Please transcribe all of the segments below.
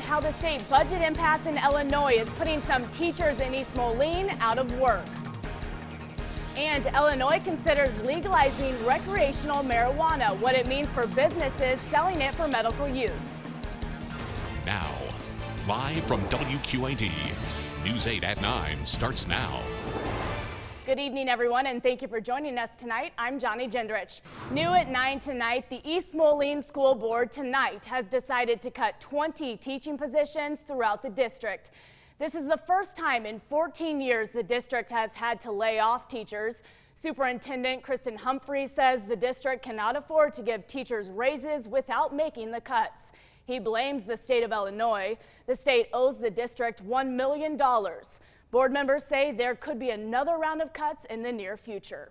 how the state budget impasse in Illinois is putting some teachers in East Moline out of work. And Illinois considers legalizing recreational marijuana, what it means for businesses selling it for medical use. Now, live from WQAD, News 8 at 9 starts now. Good evening, everyone, and thank you for joining us tonight. I'm Johnny Gendrich. New at 9 tonight, the East Moline School Board tonight has decided to cut 20 teaching positions throughout the district. This is the first time in 14 years the district has had to lay off teachers. Superintendent Kristen Humphrey says the district cannot afford to give teachers raises without making the cuts. He blames the state of Illinois. The state owes the district $1 million. Board members say there could be another round of cuts in the near future.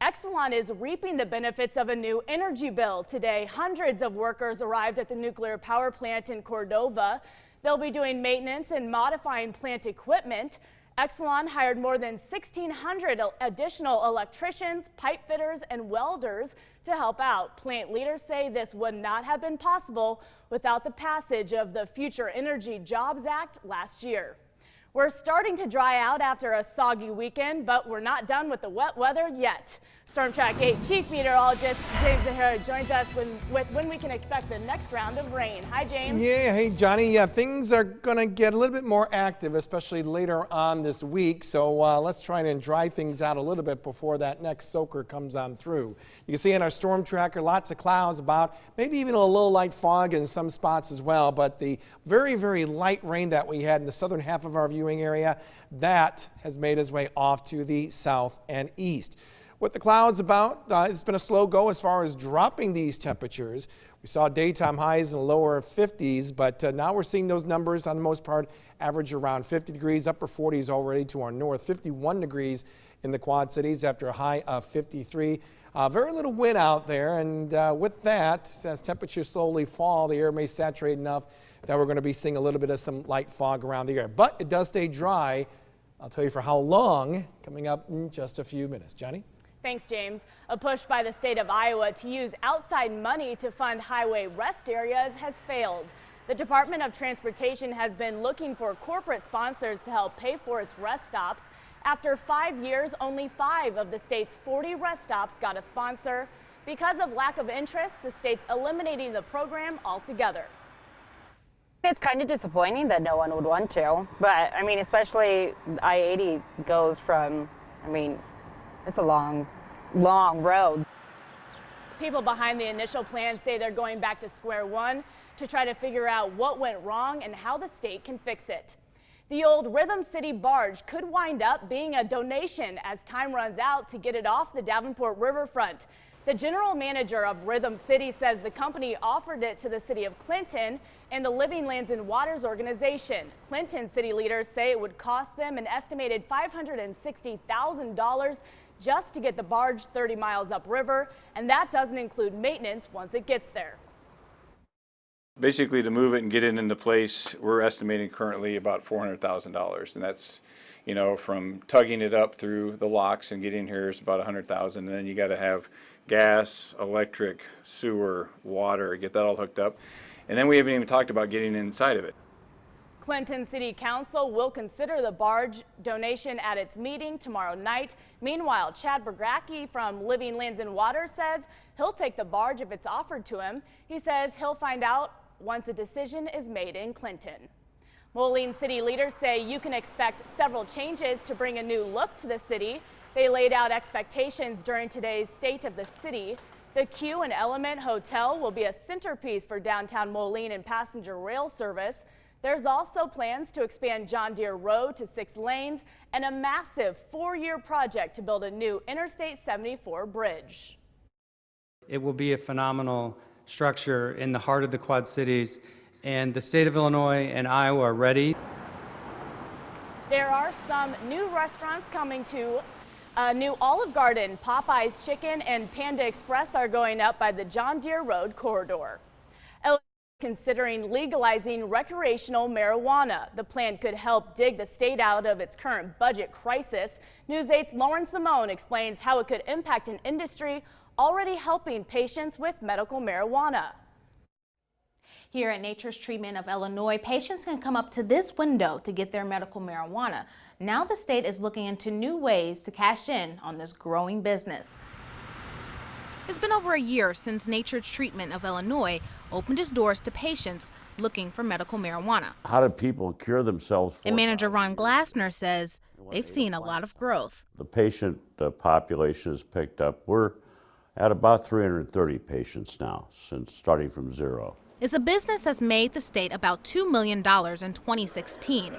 Exelon is reaping the benefits of a new energy bill. Today, hundreds of workers arrived at the nuclear power plant in Cordova. They'll be doing maintenance and modifying plant equipment. Exelon hired more than 1,600 additional electricians, pipe fitters, and welders to help out. Plant leaders say this would not have been possible without the passage of the Future Energy Jobs Act last year. We're starting to dry out after a soggy weekend, but we're not done with the wet weather yet. Storm Track 8 Chief Meteorologist James Zahara joins us with when we can expect the next round of rain. Hi, James. Yeah, hey, Johnny. Yeah, things are going to get a little bit more active, especially later on this week. So let's try and dry things out a little bit before that next soaker comes on through. You can see in our storm tracker lots of clouds about, maybe even a little light fog in some spots as well. But the very, very light rain that we had in the southern half of our viewing area, that has made its way off to the south and east. What the clouds about, it's been a slow go as far as dropping these temperatures. We saw daytime highs in the lower 50s, but now we're seeing those numbers on the most part average around 50 degrees, upper 40s already to our north, 51 degrees in the Quad Cities after a high of 53. Very little wind out there, and with that, as temperatures slowly fall, the air may saturate enough that we're going to be seeing a little bit of some light fog around the air. But it does stay dry. I'll tell you for how long, coming up in just a few minutes. Johnny? Thanks, James. A push by the state of Iowa to use outside money to fund highway rest areas has failed. The Department of Transportation has been looking for corporate sponsors to help pay for its rest stops. After 5 years, only 5 of the state's 40 rest stops got a sponsor. Because of lack of interest, the state's eliminating the program altogether. It's kind of disappointing that no one would want to, but I mean, especially I-80 goes from, it's a long road. People behind the initial plan say they're going back to square one to try to figure out what went wrong and how the state can fix it. The old Rhythm City barge could wind up being a donation as time runs out to get it off the Davenport riverfront. The general manager of Rhythm City says the company offered it to the city of Clinton and the Living Lands and Waters organization. Clinton city leaders say it would cost them an estimated $560,000 just to get the barge 30 miles upriver, and that doesn't include maintenance once it gets there. Basically, to move it and get it into place, we're estimating currently about $400,000, and that's, from tugging it up through the locks and getting here is about $100,000, and then you got to have gas, electric, sewer, water, get that all hooked up, and then we haven't even talked about getting inside of it. Clinton City Council will consider the barge donation at its meeting tomorrow night. Meanwhile, Chad Bergacki from Living Lands and Waters says he'll take the barge if it's offered to him. He says he'll find out once a decision is made in Clinton. Moline city leaders say you can expect several changes to bring a new look to the city. They laid out expectations during today's State of the City. The Q and Element Hotel will be a centerpiece for downtown Moline and passenger rail service. There's also plans to expand John Deere Road to 6 lanes and a massive 4-year project to build a new Interstate 74 bridge. It will be a phenomenal structure in the heart of the Quad Cities, and the state of Illinois and Iowa are ready. There are some new restaurants coming to a new Olive Garden. Popeye's Chicken and Panda Express are going up by the John Deere Road corridor. Considering legalizing recreational marijuana. The plan could help dig the state out of its current budget crisis. News 8's Lauren Simone explains how it could impact an industry already helping patients with medical marijuana. Here at Nature's Treatment of Illinois, patients can come up to this window to get their medical marijuana. Now the state is looking into new ways to cash in on this growing business. It's been over a year since Nature's Treatment of Illinois opened its doors to patients looking for medical marijuana. How do people cure themselves? And manager Ron Glassner says they've seen a lot of growth. The patient population has picked up. We're at about 330 patients now, since starting from zero. It's a business that's made the state about $2 million in 2016.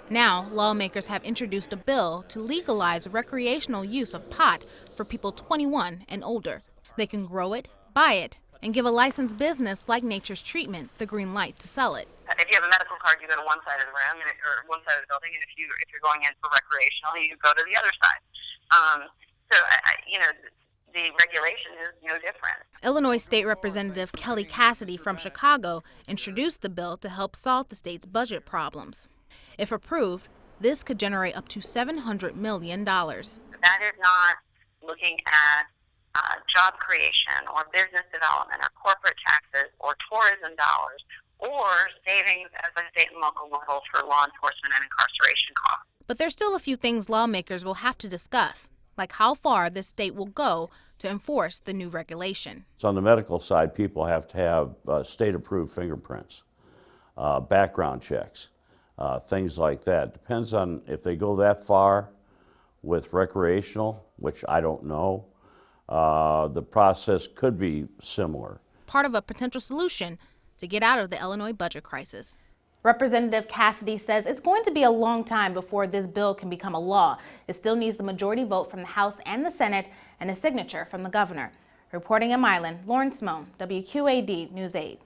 Now, lawmakers have introduced a bill to legalize recreational use of pot for people 21 and older. They can grow it, buy it, and give a licensed business like Nature's Treatment the green light to sell it. If you have a medical card, you go to one side of the room or one side of the building, and if you're going in for recreational, you go to the other side. The regulation is no different. Illinois State Representative Kelly Cassidy from Chicago introduced the bill to help solve the state's budget problems. If approved, this could generate up to $700 million. That is not looking at job creation or business development or corporate taxes or tourism dollars or savings at the state and local levels for law enforcement and incarceration costs. But there's still a few things lawmakers will have to discuss, like how far this state will go to enforce the new regulation. So on the medical side, people have to have state-approved fingerprints, background checks, things like that. Depends on if they go that far with recreational, which I don't know. The process could be similar. Part of a potential solution to get out of the Illinois budget crisis. Representative Cassidy says it's going to be a long time before this bill can become a law. It still needs the majority vote from the House and the Senate and a signature from the governor. Reporting in Milan, Lauren Simone, WQAD News 8.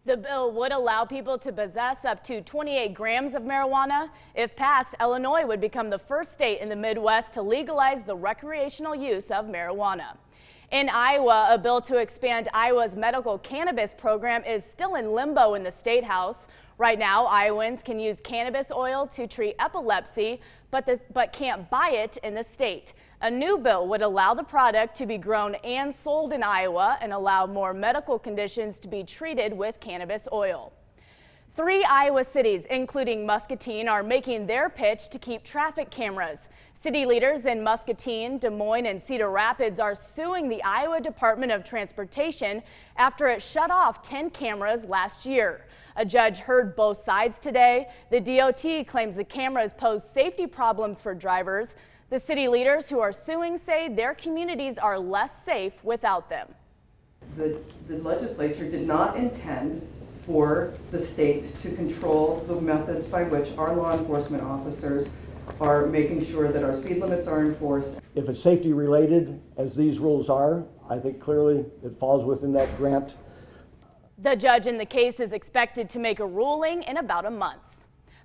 The bill would allow people to possess up to 28 grams of marijuana. If passed, Illinois would become the first state in the Midwest to legalize the recreational use of marijuana. In Iowa, a bill to expand Iowa's medical cannabis program is still in limbo in the State House. Right now, Iowans can use cannabis oil to treat epilepsy, but can't buy it in the state. A new bill would allow the product to be grown and sold in Iowa and allow more medical conditions to be treated with cannabis oil. 3 Iowa cities, including Muscatine, are making their pitch to keep traffic cameras. City leaders in Muscatine, Des Moines, and Cedar Rapids are suing the Iowa Department of Transportation after it shut off 10 cameras last year. A judge heard both sides today. The DOT claims the cameras pose safety problems for drivers. The city leaders who are suing say their communities are less safe without them. The legislature did not intend for the state to control the methods by which our law enforcement officers are making sure that our speed limits are enforced. If it's safety related, as these rules are, I think clearly it falls within that grant. The judge in the case is expected to make a ruling in about a month.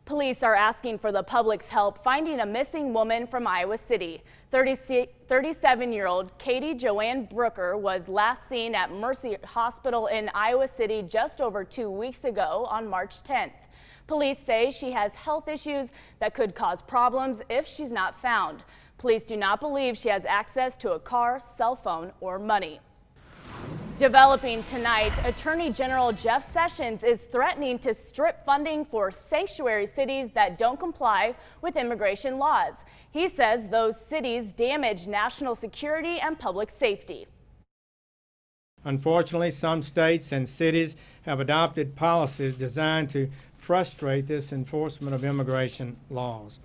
Police are asking for the public's help finding a missing woman from Iowa City. 37-year-old Katie Joanne Brooker was last seen at Mercy Hospital in Iowa City just over 2 weeks ago on March 10th. Police say she has health issues that could cause problems if she's not found. Police do not believe she has access to a car, cell phone, or money. Developing tonight, Attorney General Jeff Sessions is threatening to strip funding for sanctuary cities that don't comply with immigration laws. He says those cities damage national security and public safety. Unfortunately, some states and cities have adopted policies designed to frustrate this enforcement of immigration laws.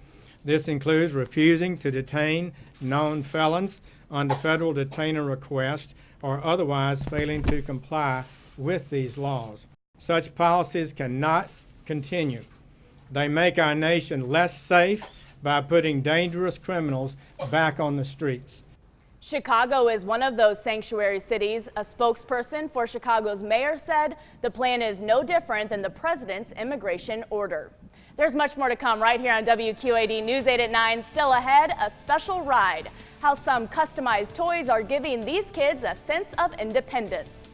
This includes refusing to detain known felons under federal detainer request or otherwise failing to comply with these laws. Such policies cannot continue. They make our nation less safe by putting dangerous criminals back on the streets. Chicago is one of those sanctuary cities. A spokesperson for Chicago's mayor said the plan is no different than the president's immigration order. There's much more to come right here on WQAD News 8 at 9. Still ahead, a special ride. How some customized toys are giving these kids a sense of independence.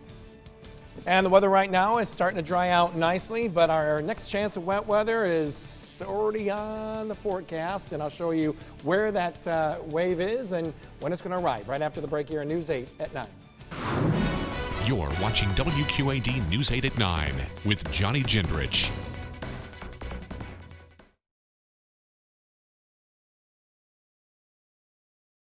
And the weather right now is starting to dry out nicely, but our next chance of wet weather is already on the forecast, and I'll show you where that wave is and when it's going to arrive right after the break here on News 8 at 9. You're watching WQAD News 8 at 9 with Johnny Gendrich.